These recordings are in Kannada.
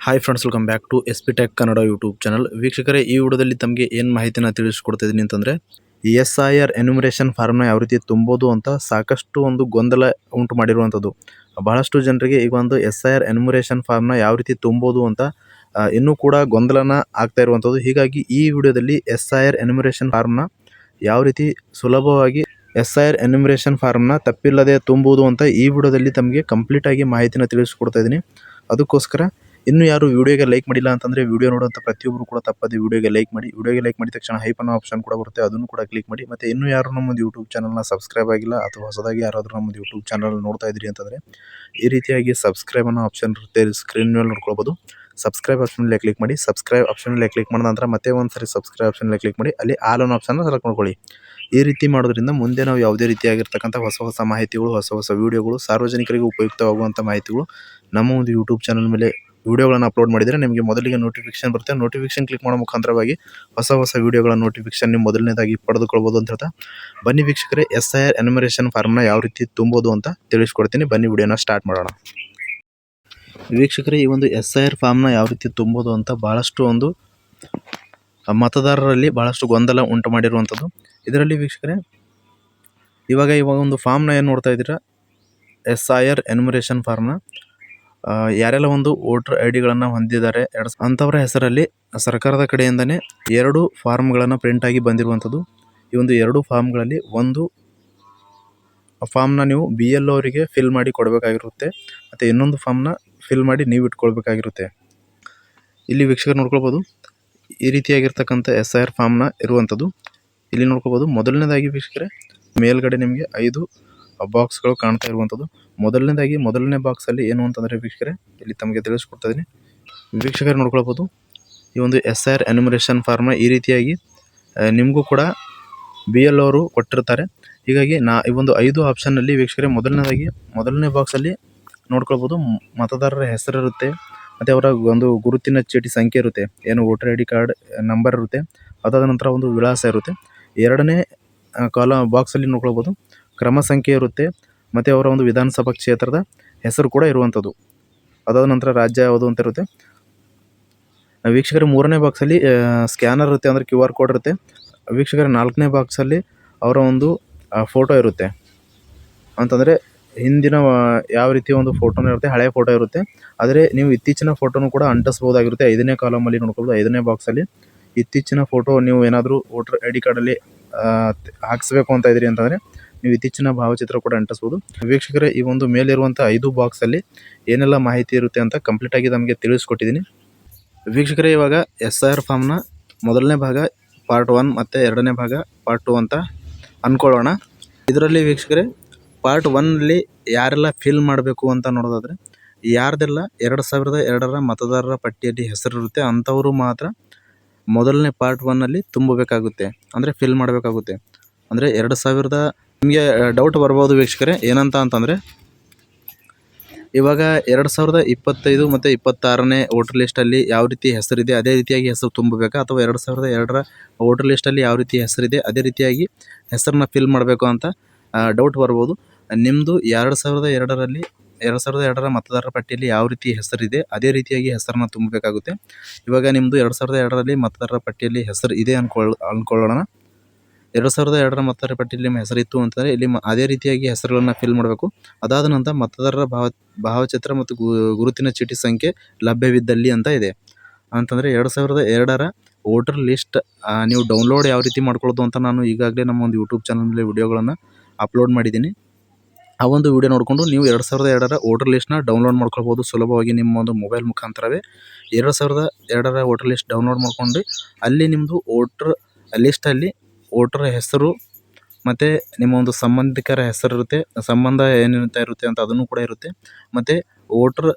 Hi friends, welcome back to S P tech Kannada YouTube channel. ವೀಕ್ಷಕರೇ, ಈ ವಿಡಿಯೋದಲ್ಲಿ ತಮಗೆ ಏನು ಮಾಹಿತಿನ ತಿಳಿಸ್ಕೊಡ್ತಿದ್ದೀನಿ ಅಂತಂದರೆ, SIR ಎನ್ಯುಮರೇಷನ್ ಫಾರ್ಮ್ನ ಯಾವ ರೀತಿ ತುಂಬೋದು ಅಂತ ಸಾಕಷ್ಟು ಒಂದು ಗೊಂದಲ ಉಂಟು ಮಾಡಿರುವಂಥದ್ದು. ಬಹಳಷ್ಟು ಜನರಿಗೆ ಈಗ ಒಂದು SIR ಎನ್ಯುಮರೇಷನ್ ಫಾರ್ಮ್ನ ಯಾವ ರೀತಿ ತುಂಬೋದು ಅಂತ ಇನ್ನೂ ಕೂಡ ಗೊಂದಲನ ಆಗ್ತಾ ಇರುವಂಥದ್ದು. ಹೀಗಾಗಿ ಈ ವಿಡಿಯೋದಲ್ಲಿ SIR ಎನ್ಯುಮರೇಷನ್ ಫಾರ್ಮ್ನ ಯಾವ ರೀತಿ ಸುಲಭವಾಗಿ SIR ಎನ್ಯುಮರೇಷನ್ ಫಾರ್ಮ್ನ ತಪ್ಪಿಲ್ಲದೆ ತುಂಬುವುದು ಅಂತ ಈ ವಿಡಿಯೋದಲ್ಲಿ ತಮಗೆ ಕಂಪ್ಲೀಟಾಗಿ ಮಾಹಿತಿನ ತಿಳಿಸ್ಕೊಡ್ತಾ ಇದ್ದೀನಿ. ಅದಕ್ಕೋಸ್ಕರ ಇನ್ನೂ ಯಾರು ವಿಡಿಯೋಗೆ ಲೈಕ್ ಮಾಡಿಲ್ಲ ಅಂತಂದರೆ ವಿಡಿಯೋ ನೋಡುವಂಥ ಪ್ರತಿಯೊಬ್ಬರು ಕೂಡ ತಪ್ಪದೆ ವಿಡಿಯೋಗೆ ಲೈಕ್ ಮಾಡಿ. ವಿಡಿಯೋಗೆ ಲೈಕ್ ಮಾಡಿದ ತಕ್ಷಣ ಹೈಪ್ ಅನ್ನೋ ಆಪ್ಷನ್ ಕೂಡ ಬರುತ್ತೆ, ಅದನ್ನು ಕೂಡ ಕ್ಲಿಕ್ ಮಾಡಿ. ಮತ್ತು ಇನ್ನೂ ಯಾರು ನಮ್ಮದು ಯೂಟ್ಯೂಬ್ ಚಾನಲ್ನ ಸಬ್ಸ್ಕ್ರೈಬ್ ಆಗಿಲ್ಲ ಅಥವಾ ಹೊಸದಾಗಿ ಯಾರಾದರೂ ನಮ್ಮದು ಯೂಟ್ಯೂಬ್ ಚಾನಲ್ ನೋಡ್ತಾ ಇದ್ದೀರಿ ಅಂತಂದರೆ ಈ ರೀತಿಯಾಗಿ ಸಬ್ಸ್ಕ್ರೈಬ್ ಅನ್ನೋ ಆಪ್ಷನ್ ಇರುತ್ತೆ, ಸ್ಕ್ರೀನ್ ಮೇಲೆ ನೋಡ್ಕೊಳ್ಬೋದು. ಸಬ್ಸ್ಕ್ರೈಬ್ ಆಪ್ಷನಲ್ಲಿ ಕ್ಲಿಕ್ ಮಾಡಿ. ಸಬ್ಸ್ಕ್ರೈಬ್ ಆಪ್ಷನಲ್ಲಿ ಕ್ಲಿಕ್ ಮಾಡಿದ ನಂತರ ಮತ್ತೆ ಒಂದು ಸರಿ ಸಬ್ಸ್ಕ್ರೈಬ್ ಆಪ್ಷನಲ್ಲಿ ಕ್ಲಿಕ್ ಮಾಡಿ, ಅಲ್ಲಿ ಆಲ್ ಅನ್ನೋ ಆಪ್ಷನ್ನ ಸೆಲೆಕ್ಟ್ ಮಾಡ್ಕೊಳ್ಳಿ. ಈ ರೀತಿ ಮಾಡೋದ್ರಿಂದ ಮುಂದೆ ನಾವು ಯಾವುದೇ ರೀತಿಯಾಗಿರ್ತಕ್ಕಂಥ ಹೊಸ ಮಾಹಿತಿಗಳು, ಹೊಸ ವಿಡಿಯೋಗಳು, ಸಾರ್ವಜನಿಕರಿಗೆ ಉಪಯುಕ್ತವಾಗುವಂಥ ಮಾಹಿತಿಗಳು ನಮ್ಮ ಒಂದು ಯೂಟ್ಯೂಬ್ ಚಾನಲ್ ಮೇಲೆ ವಿಡಿಯೋಗಳನ್ನು ಅಪ್ಲೋಡ್ ಮಾಡಿದರೆ ನಿಮಗೆ ಮೊದಲಿಗೆ ನೋಟಿಫಿಕೇಶನ್ ಬರುತ್ತೆ. ನೋಟಿಫಿಕೇಶನ್ ಕ್ಲಿಕ್ ಮಾಡೋ ಮುಖಾಂತರವಾಗಿ ಹೊಸ ವಿಡಿಯೋಗಳ ನೋಟಿಫಿಕೇಶನ್ ನೀವು ಮೊದಲನೇದಾಗಿ ಪಡೆದುಕೊಳ್ಬೋದು ಅಂತ ಹೇಳ್ತಾ, ಬನ್ನಿ ವೀಕ್ಷಕರೇ, SIR ಎನ್ಯುಮರೇಷನ್ ಫಾರ್ಮ್ನ ಯಾವ ರೀತಿ ತುಂಬೋದು ಅಂತ ತಿಳಿಸ್ಕೊಡ್ತೀನಿ. ಬನ್ನಿ ವಿಡಿಯೋನ ಸ್ಟಾರ್ಟ್ ಮಾಡೋಣ. ವೀಕ್ಷಕರೇ, ಈ ಒಂದು SIR ಫಾರ್ಮ್ನ ಯಾವ ರೀತಿ ತುಂಬೋದು ಅಂತ ಬಹಳಷ್ಟು ಒಂದು ಮತದಾರರಲ್ಲಿ ಬಹಳಷ್ಟು ಗೊಂದಲ ಉಂಟು ಮಾಡಿರುವಂಥದ್ದು. ಇದರಲ್ಲಿ ವೀಕ್ಷಕರೇ, ಇವಾಗ ಒಂದು ಫಾರ್ಮ್ನ ಏನು ನೋಡ್ತಾ ಇದ್ದೀರಾ, SIR ಎನ್ಯುಮರೇಷನ್ ಫಾರ್ಮ್ನ ಯಾರೆಲ್ಲ ಒಂದು ವೋಟರ್ ID ಗಳನ್ನು ಹೊಂದಿದ್ದಾರೆ ಅಂಥವರ ಹೆಸರಲ್ಲಿ ಸರ್ಕಾರದ ಕಡೆಯಿಂದನೇ 2 ಫಾರ್ಮ್ಗಳನ್ನು ಪ್ರಿಂಟ್ ಆಗಿ ಬಂದಿರುವಂಥದ್ದು. ಈ ಒಂದು 2 ಫಾರ್ಮ್ಗಳಲ್ಲಿ ಒಂದು ಫಾರ್ಮ್ನ ನೀವು BLO ಅವರಿಗೆ ಫಿಲ್ ಮಾಡಿ ಕೊಡಬೇಕಾಗಿರುತ್ತೆ, ಮತ್ತು ಇನ್ನೊಂದು ಫಾರ್ಮ್ನ ಫಿಲ್ ಮಾಡಿ ನೀವು ಇಟ್ಕೊಳ್ಬೇಕಾಗಿರುತ್ತೆ. ಇಲ್ಲಿ ವೀಕ್ಷಕರು ನೋಡ್ಕೊಳ್ಬೋದು, ಈ ರೀತಿಯಾಗಿರ್ತಕ್ಕಂಥ SIR ಫಾರ್ಮ್ನ ಇರುವಂಥದ್ದು. ಇಲ್ಲಿ ನೋಡ್ಕೊಳ್ಬೋದು, ಮೊದಲನೇದಾಗಿ ವೀಕ್ಷಕರೇ ಮೇಲ್ಗಡೆ ನಿಮಗೆ 5 ಬಾಕ್ಸ್ಗಳು ಕಾಣ್ತಾ ಇರುವಂಥದ್ದು. ಮೊದಲನೇ ಬಾಕ್ಸಲ್ಲಿ ಏನು ಅಂತಂದರೆ ವೀಕ್ಷಕರೇ, ಇಲ್ಲಿ ತಮಗೆ ತಿಳಿಸ್ಕೊಡ್ತಾ ಇದ್ದೀನಿ. ವೀಕ್ಷಕರು ನೋಡ್ಕೊಳ್ಬೋದು, ಈ ಒಂದು SIR ಎನ್ಯುಮರೇಷನ್ ಫಾರ್ಮ್ನ ಈ ರೀತಿಯಾಗಿ ನಿಮಗೂ ಕೂಡ BLO ಅವರು ಕೊಟ್ಟಿರ್ತಾರೆ. ಹೀಗಾಗಿ ಈ ಒಂದು 5 ಆಪ್ಷನ್ನಲ್ಲಿ ವೀಕ್ಷಕರೇ ಮೊದಲನೇ ಬಾಕ್ಸಲ್ಲಿ ನೋಡ್ಕೊಳ್ಬೋದು, ಮತದಾರರ ಹೆಸರಿರುತ್ತೆ, ಮತ್ತು ಅವರ ಒಂದು ಗುರುತಿನ ಚೀಟಿ ಸಂಖ್ಯೆ ಇರುತ್ತೆ, ಏನು ವೋಟರ್ ID ಕಾರ್ಡ್ ನಂಬರ್ ಇರುತ್ತೆ, ಅದಾದ ನಂತರ ಒಂದು ವಿಳಾಸ ಇರುತ್ತೆ. ಎರಡನೇ ಬಾಕ್ಸಲ್ಲಿ ನೋಡ್ಕೊಳ್ಬೋದು, ಕ್ರಮ ಸಂಖ್ಯೆ ಇರುತ್ತೆ, ಮತ್ತು ಅವರ ಒಂದು ವಿಧಾನಸಭಾ ಕ್ಷೇತ್ರದ ಹೆಸರು ಕೂಡ ಇರುವಂಥದ್ದು. ಅದಾದ ನಂತರ ರಾಜ್ಯ ಯಾವುದು ಅಂತ ಇರುತ್ತೆ. ವೀಕ್ಷಕರ ಮೂರನೇ ಬಾಕ್ಸಲ್ಲಿ ಸ್ಕ್ಯಾನರ್ ಇರುತ್ತೆ, ಅಂದರೆ QR ಕೋಡ್ ಇರುತ್ತೆ. ವೀಕ್ಷಕರ ನಾಲ್ಕನೇ ಬಾಕ್ಸಲ್ಲಿ ಅವರ ಒಂದು ಫೋಟೋ ಇರುತ್ತೆ, ಅಂತಂದರೆ ಹಿಂದಿನ ಯಾವ ರೀತಿಯ ಒಂದು ಫೋಟೋನ ಇರುತ್ತೆ, ಹಳೆಯ ಫೋಟೋ ಇರುತ್ತೆ. ಆದರೆ ನೀವು ಇತ್ತೀಚಿನ ಫೋಟೋನು ಕೂಡ ಅಂಟಿಸ್ಬೋದಾಗಿರುತ್ತೆ. 5ನೇ ಕಾಲಮಲ್ಲಿ ನೋಡ್ಕೊಳ್ಬೋದು, 5ನೇ ಬಾಕ್ಸಲ್ಲಿ ಇತ್ತೀಚಿನ ಫೋಟೋ ನೀವು ಏನಾದರೂ ವೋಟರ್ ID ಕಾರ್ಡಲ್ಲಿ ಹಾಕಿಸ್ಬೇಕು ಅಂತ ಇದ್ದೀರಿ ಅಂತಂದರೆ ನೀವು ಇತ್ತೀಚಿನ ಭಾವಚಿತ್ರ ಕೂಡ ಅಂಟಿಸ್ಬೋದು. ವೀಕ್ಷಕರೇ, ಈ ಒಂದು ಮೇಲಿರುವಂಥ 5 ಬಾಕ್ಸಲ್ಲಿ ಏನೆಲ್ಲ ಮಾಹಿತಿ ಇರುತ್ತೆ ಅಂತ ಕಂಪ್ಲೀಟಾಗಿ ನಮಗೆ ತಿಳಿಸ್ಕೊಟ್ಟಿದ್ದೀನಿ. ವೀಕ್ಷಕರೇ, ಇವಾಗ SIR ಫಾರ್ಮ್ನ ಮೊದಲನೇ ಭಾಗ ಪಾರ್ಟ್ 1 ಮತ್ತು ಎರಡನೇ ಭಾಗ ಪಾರ್ಟ್ 2 ಅಂತ ಅಂದ್ಕೊಳ್ಳೋಣ. ಇದರಲ್ಲಿ ವೀಕ್ಷಕರೇ ಪಾರ್ಟ್ 1ನಲ್ಲಿ ಯಾರೆಲ್ಲ ಫಿಲ್ ಮಾಡಬೇಕು ಅಂತ ನೋಡೋದಾದರೆ, ಯಾರ್ದೆಲ್ಲ 2002ರ ಮತದಾರರ ಪಟ್ಟಿಯಲ್ಲಿ ಹೆಸರಿರುತ್ತೆ ಅಂಥವರು ಮಾತ್ರ ಮೊದಲನೇ ಪಾರ್ಟ್ 1ನಲ್ಲಿ ತುಂಬಬೇಕಾಗುತ್ತೆ, ಅಂದರೆ ಫಿಲ್ ಮಾಡಬೇಕಾಗುತ್ತೆ. ಅಂದರೆ 2000 ನಿಮಗೆ ಡೌಟ್ ಬರ್ಬೋದು ವೀಕ್ಷಕರೇ, ಏನಂತ ಅಂತಂದರೆ, ಇವಾಗ 2025 ಮತ್ತು 26ನೇ ವೋಟರ್ ಲಿಸ್ಟಲ್ಲಿ ಯಾವ ರೀತಿ ಹೆಸರಿದೆ ಅದೇ ರೀತಿಯಾಗಿ ಹೆಸರು ತುಂಬಬೇಕಾ, ಅಥವಾ 2002ರ ವೋಟರ್ ಲಿಸ್ಟಲ್ಲಿ ಯಾವ ರೀತಿ ಹೆಸರಿದೆ ಅದೇ ರೀತಿಯಾಗಿ ಹೆಸರನ್ನ ಫಿಲ್ ಮಾಡಬೇಕು ಅಂತ ಡೌಟ್ ಬರ್ಬೋದು. ನಿಮ್ಮದು 2002ರ ಮತದಾರರ ಪಟ್ಟಿಯಲ್ಲಿ ಯಾವ ರೀತಿ ಹೆಸರಿದೆ ಅದೇ ರೀತಿಯಾಗಿ ಹೆಸರನ್ನ ತುಂಬಬೇಕಾಗುತ್ತೆ. ಇವಾಗ ನಿಮ್ಮದು 2002ರಲ್ಲಿ ಮತದಾರರ ಪಟ್ಟಿಯಲ್ಲಿ ಹೆಸರು ಇದೆ ಅಂದ್ಕೊಳ್ಳೋಣ. 2002ರ ಮತದಾರರ ಪಟ್ಟಿಯಲ್ಲಿ ನಿಮ್ಮ ಹೆಸರಿತ್ತು ಅಂತಂದರೆ ಇಲ್ಲಿ ಅದೇ ರೀತಿಯಾಗಿ ಹೆಸರುಗಳನ್ನು ಫಿಲ್ ಮಾಡಬೇಕು. ಅದಾದ ನಂತರ ಮತದಾರರ ಭಾವಚಿತ್ರ ಮತ್ತು ಗುರುತಿನ ಚೀಟಿ ಸಂಖ್ಯೆ ಲಭ್ಯವಿದ್ದಲ್ಲಿ ಅಂತ ಇದೆ. ಅಂತಂದರೆ 2002ರ ವೋಟರ್ ಲಿಸ್ಟ್ ನೀವು ಡೌನ್ಲೋಡ್ ಯಾವ ರೀತಿ ಮಾಡ್ಕೊಳ್ಳೋದು ಅಂತ ನಾನು ಈಗಾಗಲೇ ನಮ್ಮ ಒಂದು ಯೂಟ್ಯೂಬ್ ಚಾನಲ್ ಮೇಲೆ ವಿಡಿಯೋಗಳನ್ನು ಅಪ್ಲೋಡ್ ಮಾಡಿದ್ದೀನಿ. ಆ ಒಂದು ವಿಡಿಯೋ ನೋಡಿಕೊಂಡು ನೀವು 2002ರ ವೋಟರ್ ಲಿಸ್ಟ್ನ ಡೌನ್ಲೋಡ್ ಮಾಡ್ಕೊಳ್ಬೋದು ಸುಲಭವಾಗಿ. ನಿಮ್ಮ ಒಂದು ಮೊಬೈಲ್ ಮುಖಾಂತರವೇ 2002ರ ವೋಟರ್ ಲಿಸ್ಟ್ ಡೌನ್ಲೋಡ್ ಮಾಡ್ಕೊಂಡು ಅಲ್ಲಿ ನಿಮ್ಮದು ವೋಟರ್ ಲಿಸ್ಟಲ್ಲಿ ವೋಟರ್ ಹೆಸರು ಮತ್ತು ನಿಮ್ಮ ಒಂದು ಸಂಬಂಧಿಕರ ಹೆಸರಿರುತ್ತೆ, ಸಂಬಂಧ ಏನಿರ್ತಾ ಇರುತ್ತೆ ಅಂತ ಅದನ್ನು ಕೂಡ ಇರುತ್ತೆ. ಮತ್ತು ವೋಟರ್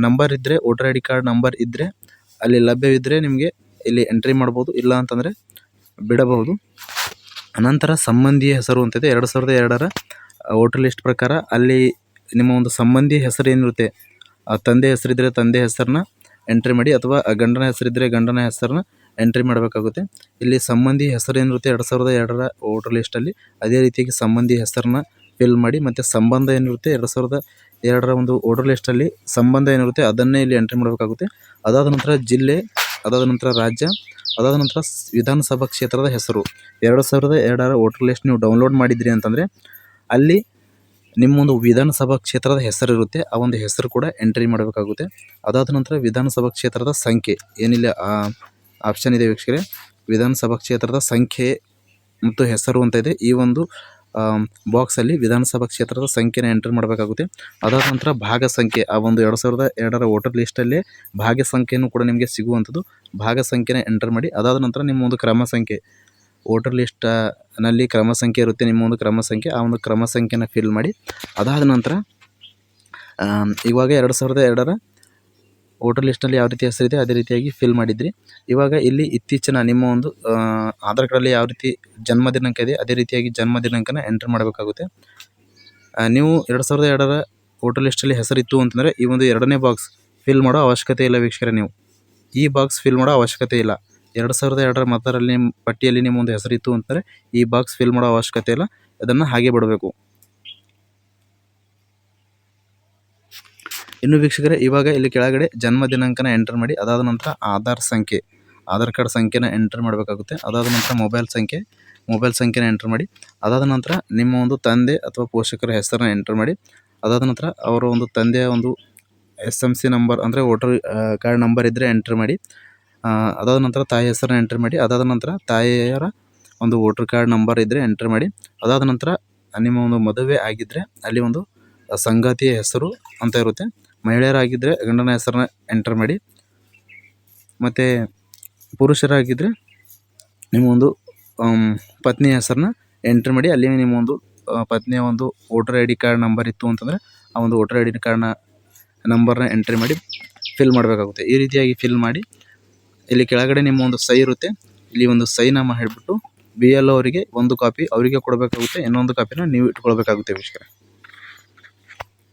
ನಂಬರ್ ಇದ್ದರೆ, ವೋಟರ್ ID ಕಾರ್ಡ್ ನಂಬರ್ ಇದ್ದರೆ ಅಲ್ಲಿ ಲಭ್ಯವಿದ್ದರೆ ನಿಮಗೆ ಇಲ್ಲಿ ಎಂಟ್ರಿ ಮಾಡ್ಬೋದು, ಇಲ್ಲ ಅಂತಂದರೆ ಬಿಡಬಹುದು. ಅನಂತರ ಸಂಬಂಧಿಯ ಹೆಸರು ಅಂತಿದೆ 2002ರ ವೋಟರ್ ಲಿಸ್ಟ್ ಪ್ರಕಾರ. ಅಲ್ಲಿ ನಿಮ್ಮ ಒಂದು ಸಂಬಂಧಿ ಹೆಸರು ಏನಿರುತ್ತೆ, ತಂದೆ ಹೆಸರಿದ್ದರೆ ತಂದೆ ಹೆಸರನ್ನ ಎಂಟ್ರಿ ಮಾಡಿ, ಅಥವಾ ಗಂಡನ ಹೆಸರಿದ್ದರೆ ಗಂಡನ ಹೆಸರನ್ನ ಎಂಟ್ರಿ ಮಾಡಬೇಕಾಗುತ್ತೆ. ಇಲ್ಲಿ ಸಂಬಂಧಿ ಹೆಸರು ಏನಿರುತ್ತೆ 2002ರ ವೋಟರ್ ಲಿಸ್ಟಲ್ಲಿ ಅದೇ ರೀತಿಯಾಗಿ ಸಂಬಂಧಿ ಹೆಸರನ್ನ ಫಿಲ್ ಮಾಡಿ, ಮತ್ತು ಸಂಬಂಧ ಏನಿರುತ್ತೆ 2ರ ಒಂದು ವೋಟರ್ ಲಿಸ್ಟಲ್ಲಿ ಸಂಬಂಧ ಏನಿರುತ್ತೆ ಅದನ್ನೇ ಇಲ್ಲಿ ಎಂಟ್ರಿ ಮಾಡಬೇಕಾಗುತ್ತೆ. ಅದಾದ ನಂತರ ಜಿಲ್ಲೆ, ಅದಾದ ನಂತರ ರಾಜ್ಯ, ಅದಾದ ನಂತರ ವಿಧಾನಸಭಾ ಕ್ಷೇತ್ರದ ಹೆಸರು. 2002ರ ವೋಟರ್ ಲಿಸ್ಟ್ ನೀವು ಡೌನ್ಲೋಡ್ ಮಾಡಿದ್ರಿ ಅಂತಂದರೆ ಅಲ್ಲಿ ನಿಮ್ಮೊಂದು ವಿಧಾನಸಭಾ ಕ್ಷೇತ್ರದ ಹೆಸರಿರುತ್ತೆ, ಆ ಒಂದು ಹೆಸರು ಕೂಡ ಎಂಟ್ರಿ ಮಾಡಬೇಕಾಗುತ್ತೆ. ಅದಾದ ನಂತರ ವಿಧಾನಸಭಾ ಕ್ಷೇತ್ರದ ಸಂಖ್ಯೆ ಏನಿಲ್ಲ ಆಪ್ಷನ್ ಇದೆ ವೀಕ್ಷಕರೇ, ವಿಧಾನಸಭಾ ಕ್ಷೇತ್ರದ ಸಂಖ್ಯೆ ಮತ್ತು ಹೆಸರು ಅಂತ ಇದೆ. ಈ ಒಂದು ಬಾಕ್ಸಲ್ಲಿ ವಿಧಾನಸಭಾ ಕ್ಷೇತ್ರದ ಸಂಖ್ಯೆನ ಎಂಟ್ರಿ ಮಾಡಬೇಕಾಗುತ್ತೆ. ಅದಾದ ನಂತರ ಭಾಗ ಸಂಖ್ಯೆ, ಆ ಒಂದು 2002ರ ವೋಟರ್ ಲಿಸ್ಟಲ್ಲೇ ಭಾಗ ಸಂಖ್ಯೆಯೂ ಕೂಡ ನಿಮಗೆ ಸಿಗುವಂಥದ್ದು. ಭಾಗ ಸಂಖ್ಯೆನ ಎಂಟರ್ ಮಾಡಿ. ಅದಾದ ನಂತರ ನಿಮ್ಮ ಒಂದು ಕ್ರಮ ಸಂಖ್ಯೆ, ವೋಟರ್ ಲಿಸ್ಟ್ನಲ್ಲಿ ಕ್ರಮ ಸಂಖ್ಯೆ ಇರುತ್ತೆ, ನಿಮ್ಮ ಒಂದು ಕ್ರಮ ಸಂಖ್ಯೆ, ಆ ಒಂದು ಕ್ರಮ ಸಂಖ್ಯೆನ ಫಿಲ್ ಮಾಡಿ. ಅದಾದ ನಂತರ ಇವಾಗ 2002ರ ವೋಟರ್ ಲಿಸ್ಟ್ನಲ್ಲಿ ಯಾವ ರೀತಿ ಹೆಸರಿದೆ ಅದೇ ರೀತಿಯಾಗಿ ಫಿಲ್ ಮಾಡಿದ್ರಿ. ಇವಾಗ ಇಲ್ಲಿ ಇತ್ತೀಚಿನ ನಿಮ್ಮ ಒಂದು ಆಧಾರ್ ಕಾರ್ಡಲ್ಲಿ ಯಾವ ರೀತಿ ಜನ್ಮ ದಿನಾಂಕ ಇದೆ ಅದೇ ರೀತಿಯಾಗಿ ಜನ್ಮ ದಿನಾಂಕನ ಎಂಟ್ರ್ ಮಾಡಬೇಕಾಗುತ್ತೆ. ನೀವು 2002ರ ವೋಟರ್ ಲಿಸ್ಟಲ್ಲಿ ಹೆಸರಿತ್ತು ಅಂತಂದರೆ ಈ ಒಂದು 2ನೇ ಬಾಕ್ಸ್ ಫಿಲ್ ಮಾಡೋ ಅವಶ್ಯಕತೆ ಇಲ್ಲ ವೀಕ್ಷಕರೇ. ನೀವು ಈ ಬಾಕ್ಸ್ ಫಿಲ್ ಮಾಡೋ ಅವಶ್ಯಕತೆ ಇಲ್ಲ. 2002ರ ಮತದಾರರಲ್ಲಿ ಪಟ್ಟಿಯಲ್ಲಿ ನಿಮ್ಮ ಒಂದು ಹೆಸರಿತ್ತು ಅಂತಂದರೆ ಈ ಬಾಕ್ಸ್ ಫಿಲ್ ಮಾಡೋ ಅವಶ್ಯಕತೆ ಇಲ್ಲ, ಅದನ್ನು ಹಾಗೆ ಬಿಡಬೇಕು. ಇನ್ನು ವೀಕ್ಷಕರೇ, ಇವಾಗ ಇಲ್ಲಿ ಕೆಳಗಡೆ ಜನ್ಮ ದಿನಾಂಕನ ಎಂಟರ್ ಮಾಡಿ. ಅದಾದ ನಂತರ ಆಧಾರ್ ಕಾರ್ಡ್ ಸಂಖ್ಯೆನ ಎಂಟರ್ ಮಾಡಬೇಕಾಗುತ್ತೆ. ಅದಾದ ನಂತರ ಮೊಬೈಲ್ ಸಂಖ್ಯೆನ ಎಂಟರ್ ಮಾಡಿ. ಅದಾದ ನಂತರ ನಿಮ್ಮ ಒಂದು ತಂದೆ ಅಥವಾ ಪೋಷಕರ ಹೆಸರನ್ನ ಎಂಟರ್ ಮಾಡಿ. ಅದಾದ ನಂತರ ಅವರ ಒಂದು ತಂದೆಯ ಒಂದು SMC ನಂಬರ್ ಅಂದರೆ ವೋಟರ್ ಕಾರ್ಡ್ ನಂಬರ್ ಇದ್ದರೆ ಎಂಟರ್ ಮಾಡಿ. ಅದಾದ ನಂತರ ತಾಯಿ ಹೆಸರನ್ನ ಎಂಟರ್ ಮಾಡಿ. ಅದಾದ ನಂತರ ತಾಯಿಯರ ಒಂದು ವೋಟರ್ ಕಾರ್ಡ್ ನಂಬರ್ ಇದ್ದರೆ ಎಂಟರ್ ಮಾಡಿ. ಅದಾದ ನಂತರ ನಿಮ್ಮ ಒಂದು ಮದುವೆ ಆಗಿದ್ದರೆ ಅಲ್ಲಿ ಒಂದು ಸಂಗಾತಿಯ ಹೆಸರು ಅಂತ ಇರುತ್ತೆ. ಮಹಿಳೆಯರಾಗಿದ್ದರೆ ಗಂಡನ ಹೆಸರನ್ನ ಎಂಟರ್ ಮಾಡಿ. ಮತ್ತು ಪುರುಷರಾಗಿದ್ದರೆ ನಿಮ್ಮ ಒಂದು ಪತ್ನಿಯ ಹೆಸರನ್ನ ಎಂಟ್ರ್ ಮಾಡಿ. ಅಲ್ಲಿ ನಿಮ್ಮ ಒಂದು ಪತ್ನಿಯ ಒಂದು ವೋಟರ್ ID ಕಾರ್ಡ್ ನಂಬರ್ ಇತ್ತು ಅಂತಂದರೆ ಆ ಒಂದು ವೋಟರ್ ID ಕಾರ್ಡ್ನ ನಂಬರ್ನ ಎಂಟ್ರಿ ಮಾಡಿ ಫಿಲ್ ಮಾಡಬೇಕಾಗುತ್ತೆ. ಈ ರೀತಿಯಾಗಿ ಫಿಲ್ ಮಾಡಿ ಇಲ್ಲಿ ಕೆಳಗಡೆ ನಿಮ್ಮ ಒಂದು ಸಹಿ ಇರುತ್ತೆ, ಇಲ್ಲಿ ಒಂದು ಸೈನ ಮಾಡಿಬಿಟ್ಟು BLO ಅವರಿಗೆ ಒಂದು ಕಾಪಿ ಅವರಿಗೆ ಕೊಡಬೇಕಾಗುತ್ತೆ, ಇನ್ನೊಂದು ಕಾಪಿನ ನೀವು ಇಟ್ಕೊಳ್ಬೇಕಾಗುತ್ತೆ ವೀಕ್ಷಕರೇ.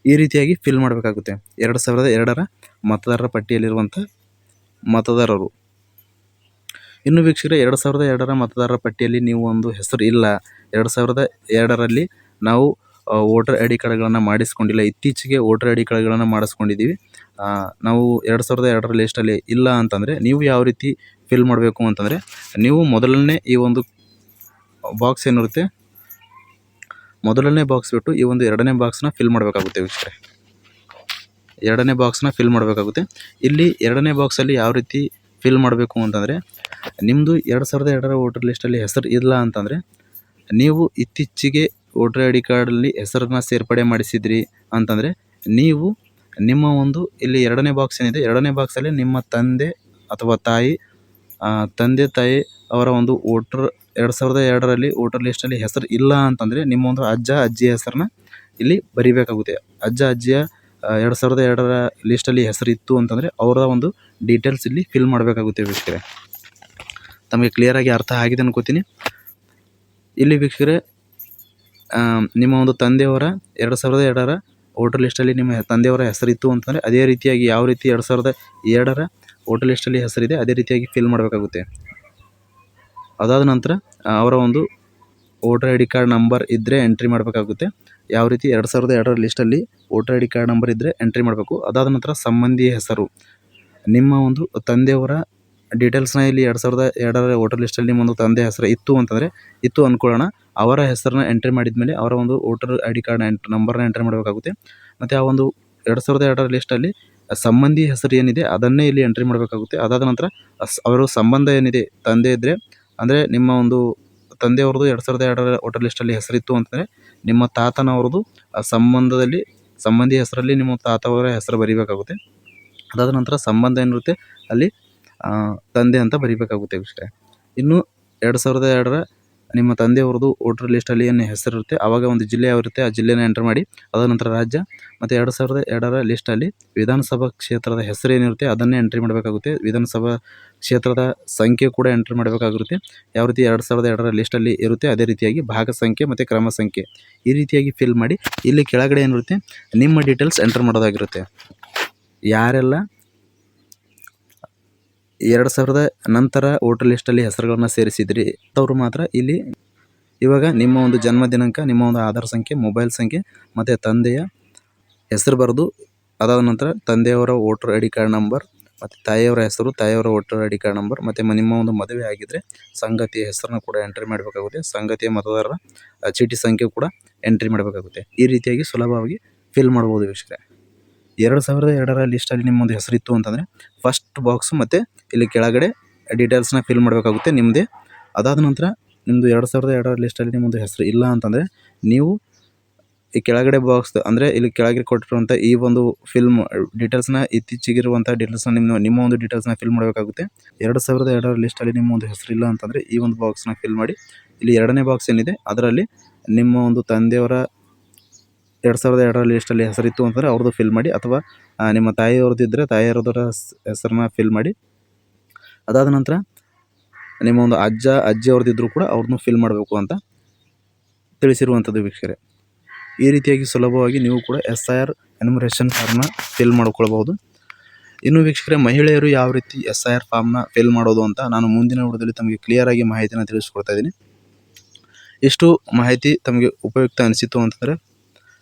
ಈ ರೀತಿಯಾಗಿ ಫಿಲ್ ಮಾಡಬೇಕಾಗುತ್ತೆ. 2002ರ ಮತದಾರರ ಪಟ್ಟಿಯಲ್ಲಿರುವಂಥ ಮತದಾರರು. ಇನ್ನು ವೀಕ್ಷಕರೇ, 2002ರ ಮತದಾರರ ಪಟ್ಟಿಯಲ್ಲಿ ನೀವು ಒಂದು ಹೆಸರು ಇಲ್ಲ, 2002ರಲ್ಲಿ ನಾವು ವೋಟರ್ ID ಕಾರ್ಡ್ಗಳನ್ನು ಮಾಡಿಸ್ಕೊಂಡಿಲ್ಲ, ಇತ್ತೀಚೆಗೆ ವೋಟರ್ ID ಕಾರ್ಡ್ಗಳನ್ನು ಮಾಡಿಸ್ಕೊಂಡಿದ್ದೀವಿ, ನಾವು 2002ರ ಲಿಸ್ಟಲ್ಲಿ ಇಲ್ಲ ಅಂತಂದರೆ ನೀವು ಯಾವ ರೀತಿ ಫಿಲ್ ಮಾಡಬೇಕು ಅಂತಂದರೆ, ನೀವು ಮೊದಲನೇ ಈ ಒಂದು ಬಾಕ್ಸ್ ಏನಿರುತ್ತೆ ಮೊದಲನೇ ಬಾಕ್ಸ್ ಬಿಟ್ಟು ಈ ಒಂದು 2ನೇ ಬಾಕ್ಸ್ನ ಫಿಲ್ ಮಾಡಬೇಕಾಗುತ್ತೆ ವೀಕ್ಷಕರೇ. 2ನೇ ಬಾಕ್ಸ್ನ ಫಿಲ್ ಮಾಡಬೇಕಾಗುತ್ತೆ. ಇಲ್ಲಿ 2ನೇ ಬಾಕ್ಸಲ್ಲಿ ಯಾವ ರೀತಿ ಫಿಲ್ ಮಾಡಬೇಕು ಅಂತಂದರೆ, ನಿಮ್ಮದು 2002ರ ವೋಟರ್ ಲಿಸ್ಟಲ್ಲಿ ಹೆಸರು ಇಲ್ಲ ಅಂತಂದರೆ ನೀವು ಇತ್ತೀಚೆಗೆ ವೋಟರ್ ID ಕಾರ್ಡಲ್ಲಿ ಹೆಸರನ್ನ ಸೇರ್ಪಡೆ ಮಾಡಿಸಿದ್ರಿ ಅಂತಂದರೆ ನೀವು ನಿಮ್ಮ ಒಂದು ಇಲ್ಲಿ 2ನೇ ಬಾಕ್ಸ್ ಏನಿದೆ 2ನೇ ಬಾಕ್ಸಲ್ಲಿ ನಿಮ್ಮ ತಂದೆ ಅಥವಾ ತಾಯಿ ಅವರ ಒಂದು 2002ರಲ್ಲಿ ವೋಟರ್ ಲಿಸ್ಟಲ್ಲಿ ಹೆಸರು ಇಲ್ಲ ಅಂತಂದರೆ ನಿಮ್ಮ ಒಂದು ಅಜ್ಜ ಅಜ್ಜಿಯ ಹೆಸರನ್ನ ಇಲ್ಲಿ ಬರಿಬೇಕಾಗುತ್ತೆ. ಅಜ್ಜ ಅಜ್ಜಿಯ 2002ರ ಲಿಸ್ಟಲ್ಲಿ ಹೆಸರಿತ್ತು ಅಂತಂದರೆ ಅವರ ಒಂದು ಡೀಟೇಲ್ಸ್ ಇಲ್ಲಿ ಫಿಲ್ ಮಾಡಬೇಕಾಗುತ್ತೆ ವೀಕ್ಷಕರೇ. ತಮಗೆ ಕ್ಲಿಯರಾಗಿ ಅರ್ಥ ಆಗಿದೆ ಅನ್ಕೋತೀನಿ. ಇಲ್ಲಿ ವೀಕ್ಷಕರೇ, ನಿಮ್ಮ ಒಂದು ತಂದೆಯವರ 2002ರ ವೋಟರ್ ಲಿಸ್ಟಲ್ಲಿ ನಿಮ್ಮ ತಂದೆಯವರ ಹೆಸರಿತ್ತು ಅಂತಂದರೆ ಅದೇ ರೀತಿಯಾಗಿ ಯಾವ ರೀತಿ 2002ರ ವೋಟರ್ ಲಿಸ್ಟಲ್ಲಿ ಹೆಸರಿದೆ ಅದೇ ರೀತಿಯಾಗಿ ಫಿಲ್ ಮಾಡಬೇಕಾಗುತ್ತೆ. ಅದಾದ ನಂತರ ಅವರ ಒಂದು ವೋಟರ್ ID ಕಾರ್ಡ್ ನಂಬರ್ ಇದ್ದರೆ ಎಂಟ್ರಿ ಮಾಡಬೇಕಾಗುತ್ತೆ. ಯಾವ ರೀತಿ 2002ರ ಲಿಸ್ಟಲ್ಲಿ ವೋಟರ್ ID ಕಾರ್ಡ್ ನಂಬರ್ ಇದ್ದರೆ ಎಂಟ್ರಿ ಮಾಡಬೇಕು. ಅದಾದ ನಂತರ ಸಂಬಂಧಿಯ ಹೆಸರು, ನಿಮ್ಮ ಒಂದು ತಂದೆಯವರ ಡೀಟೇಲ್ಸ್ನ ಇಲ್ಲಿ 2002ರ ವೋಟರ್ ಲಿಸ್ಟಲ್ಲಿ ನಿಮ್ಮ ಒಂದು ತಂದೆ ಹೆಸರು ಇತ್ತು ಅಂದ್ಕೊಳ್ಳೋಣ. ಅವರ ಹೆಸರನ್ನ ಎಂಟ್ರಿ ಮಾಡಿದ ಮೇಲೆ ಅವರ ಒಂದು ವೋಟರ್ ID ಕಾರ್ಡ್ ನಂಬರ್ನ ಎಂಟ್ರಿ ಮಾಡಬೇಕಾಗುತ್ತೆ. ಮತ್ತು ಆ ಒಂದು 2002ರ ಲಿಸ್ಟಲ್ಲಿ ಸಂಬಂಧಿ ಹೆಸರು ಏನಿದೆ ಅದನ್ನೇ ಇಲ್ಲಿ ಎಂಟ್ರಿ ಮಾಡಬೇಕಾಗುತ್ತೆ. ಅದಾದ ನಂತರ ಅವರ ಸಂಬಂಧ ಏನಿದೆ, ತಂದೆ ಇದ್ದರೆ ಅಂದರೆ ನಿಮ್ಮ ಒಂದು ತಂದೆಯವ್ರದ್ದು 2002ರ ವೋಟರ್ ಲಿಸ್ಟಲ್ಲಿ ಹೆಸರಿತ್ತು ಅಂತಂದರೆ ನಿಮ್ಮ ತಾತನವ್ರದ್ದು ಸಂಬಂಧಿ ಹೆಸರಲ್ಲಿ ನಿಮ್ಮ ತಾತವರ ಹೆಸರು ಬರೀಬೇಕಾಗುತ್ತೆ. ಅದಾದ ನಂತರ ಸಂಬಂಧ ಏನಿರುತ್ತೆ ಅಲ್ಲಿ ತಂದೆ ಅಂತ ಬರೀಬೇಕಾಗುತ್ತೆ ವೀಕ್ಷಕರೇ. ಇನ್ನು 2002ರ ನಿಮ್ಮ ತಂದೆಯವ್ರದ್ದು ವೋಟರ್ ಲಿಸ್ಟಲ್ಲಿ ಏನು ಹೆಸರಿರುತ್ತೆ ಆವಾಗ ಒಂದು ಜಿಲ್ಲೆ ಯಾವಿರುತ್ತೆ ಆ ಜಿಲ್ಲೆನ ಎಂಟರ್ ಮಾಡಿ. ಅದಾದ ನಂತರ ರಾಜ್ಯ ಮತ್ತು 2002ರ ಲಿಸ್ಟಲ್ಲಿ ವಿಧಾನಸಭಾ ಕ್ಷೇತ್ರದ ಹೆಸರು ಏನಿರುತ್ತೆ ಅದನ್ನೇ ಎಂಟ್ರಿ ಮಾಡಬೇಕಾಗುತ್ತೆ. ವಿಧಾನಸಭಾ ಕ್ಷೇತ್ರದ ಸಂಖ್ಯೆ ಕೂಡ ಎಂಟ್ರಿ ಮಾಡಬೇಕಾಗಿರುತ್ತೆ. ಯಾವ ರೀತಿ 2002ರ ಲಿಸ್ಟಲ್ಲಿ ಇರುತ್ತೆ ಅದೇ ರೀತಿಯಾಗಿ ಭಾಗ ಸಂಖ್ಯೆ ಮತ್ತು ಕ್ರಮ ಸಂಖ್ಯೆ ಈ ರೀತಿಯಾಗಿ ಫಿಲ್ ಮಾಡಿ. ಇಲ್ಲಿ ಕೆಳಗಡೆ ಏನಿರುತ್ತೆ ನಿಮ್ಮ ಡೀಟೇಲ್ಸ್ ಎಂಟರ್ ಮಾಡೋದಾಗಿರುತ್ತೆ. ಯಾರೆಲ್ಲ 2000ದ ನಂತರ ವೋಟರ್ ಲಿಸ್ಟಲ್ಲಿ ಹೆಸರುಗಳನ್ನ ಸೇರಿಸಿದ್ರಿ ಅವರು ಮಾತ್ರ ಇಲ್ಲಿ ಇವಾಗ ನಿಮ್ಮ ಒಂದು ಜನ್ಮ ದಿನಾಂಕ, ನಿಮ್ಮ ಒಂದು ಆಧಾರ್ ಸಂಖ್ಯೆ, ಮೊಬೈಲ್ ಸಂಖ್ಯೆ ಮತ್ತು ತಂದೆಯ ಹೆಸರು ಬರೆದು ಅದಾದ ನಂತರ ತಂದೆಯವರ voter I D card number ಮತ್ತು ತಾಯಿಯವರ ಹೆಸರು, ತಾಯಿಯವರ voter I D card number ಮತ್ತು ನಿಮ್ಮ ಒಂದು ಮದುವೆ ಆಗಿದ್ದರೆ ಸಂಗಾತಿಯ ಹೆಸರನ್ನ ಕೂಡ ಎಂಟ್ರಿ ಮಾಡಬೇಕಾಗುತ್ತೆ. ಸಂಗಾತಿಯ ಮತದಾರರ ಚೀಟಿ ಸಂಖ್ಯೆ ಕೂಡ ಎಂಟ್ರಿ ಮಾಡಬೇಕಾಗುತ್ತೆ. ಈ ರೀತಿಯಾಗಿ ಸುಲಭವಾಗಿ ಫಿಲ್ ಮಾಡ್ಬೋದು ವೀಕ್ಷಕರೇ. 2002ರ ಲಿಸ್ಟಲ್ಲಿ ನಿಮ್ಮೊಂದು ಹೆಸರಿತ್ತು ಅಂತಂದರೆ ಫಸ್ಟ್ ಬಾಕ್ಸ್ ಮತ್ತು ಇಲ್ಲಿ ಕೆಳಗಡೆ ಡೀಟೇಲ್ಸ್ನ ಫಿಲ್ ಮಾಡಬೇಕಾಗುತ್ತೆ ನಿಮ್ಮದೇ. ಅದಾದ ನಂತರ ನಿಮ್ಮದು 2002ರ ಲಿಸ್ಟಲ್ಲಿ ನಿಮ್ಮೊಂದು ಹೆಸರು ಇಲ್ಲ ಅಂತಂದರೆ ನೀವು ಈ ಕೆಳಗಡೆ ಬಾಕ್ಸ್ ಅಂದರೆ ಇಲ್ಲಿ ಕೆಳಗೆ ಕೊಟ್ಟಿರುವಂಥ ಈ ಒಂದು ಡೀಟೇಲ್ಸ್ನ ಇತ್ತೀಚೆಗಿರುವಂಥ ಡೀಟೇಲ್ಸ್ನ ನಿಮ್ಮ ಒಂದು ಡೀಟೇಲ್ಸ್ನ ಫಿಲ್ ಮಾಡಬೇಕಾಗುತ್ತೆ. 2002ರ ಲಿಸ್ಟಲ್ಲಿ ನಿಮ್ಮ ಒಂದು ಹೆಸರು ಇಲ್ಲ ಅಂತಂದರೆ ಈ ಒಂದು ಬಾಕ್ಸ್ನ ಫಿಲ್ ಮಾಡಿ. ಇಲ್ಲಿ ಎರಡನೇ ಬಾಕ್ಸ್ ಏನಿದೆ ಅದರಲ್ಲಿ ನಿಮ್ಮ ಒಂದು ತಂದೆಯವರ 2002ರ ಲಿಸ್ಟಲ್ಲಿ ಹೆಸರಿತ್ತು ಅಂತಂದರೆ ಅವ್ರದ್ದು ಫಿಲ್ ಮಾಡಿ, ಅಥವಾ ನಿಮ್ಮ ತಾಯಿಯವ್ರದ್ದು ಇದ್ದರೆ ತಾಯಿಯವ್ರದರ ಹೆಸರನ್ನ ಫಿಲ್ ಮಾಡಿ. ಅದಾದ ನಂತರ ನಿಮ್ಮ ಒಂದು ಅಜ್ಜಿಯವ್ರದ್ದಿದ್ದರೂ ಕೂಡ ಅವ್ರನ್ನೂ ಫಿಲ್ ಮಾಡಬೇಕು ಅಂತ ತಿಳಿಸಿರುವಂಥದ್ದು ವೀಕ್ಷಕರೇ. ಈ ರೀತಿಯಾಗಿ ಸುಲಭವಾಗಿ ನೀವು ಕೂಡ SIR ಎನ್ಯುಮರೇಷನ್ ಫಾರ್ಮ್ನ ಫಿಲ್ ಮಾಡ್ಕೊಳ್ಬಹುದು. ಇನ್ನು ವೀಕ್ಷಕರೇ, ಮಹಿಳೆಯರು ಯಾವ ರೀತಿ SIR ಫಾರ್ಮ್ನ ಫಿಲ್ ಮಾಡೋದು ಅಂತ ನಾನು ಮುಂದಿನ ವಿಡಿಯೋದಲ್ಲಿ ತಮಗೆ ಕ್ಲಿಯರಾಗಿ ಮಾಹಿತಿನ ತಿಳಿಸ್ಕೊಡ್ತಾ ಇದ್ದೀನಿ. ಇಷ್ಟು ಮಾಹಿತಿ ತಮಗೆ ಉಪಯುಕ್ತ ಅನಿಸಿತು ಅಂತಂದರೆ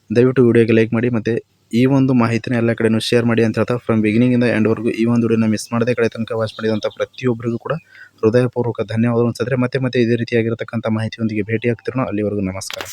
ದಯವಿಟ್ಟು ವಿಡಿಯೋಗೆ ಲೈಕ್ ಮಾಡಿ ಮತ್ತು ಈ ಒಂದು ಮಾಹಿತಿನ ಎಲ್ಲ ಕಡೆಯೂ ಶೇರ್ ಮಾಡಿ ಅಂತ ಹೇಳ್ತಾ, ಫ್ರಮ್ ಬಿಗಿನಿಂಗಿಂದ ಎಂಡ್ವರೆಗೂ ಈ ಒಂದು ವಿಡಿಯೋನ ಮಿಸ್ ಮಾಡದೆ ಕಡೆ ತನಕ ವಾಚ್ ಮಾಡಿದಂಥ ಪ್ರತಿಯೊಬ್ಬರಿಗೂ ಕೂಡ ಹೃದಯಪೂರ್ವಕ ಧನ್ಯವಾದಗಳು ಅನಿಸಿದ್ರೆ ಮತ್ತೆ ಇದೇ ರೀತಿಯಾಗಿರತಕ್ಕಂಥ ಮಾಹಿತಿಯೊಂದಿಗೆ ಭೇಟಿ ಆಗ್ತಿರೋಣ. ಅಲ್ಲಿವರೆಗೂ ನಮಸ್ಕಾರ.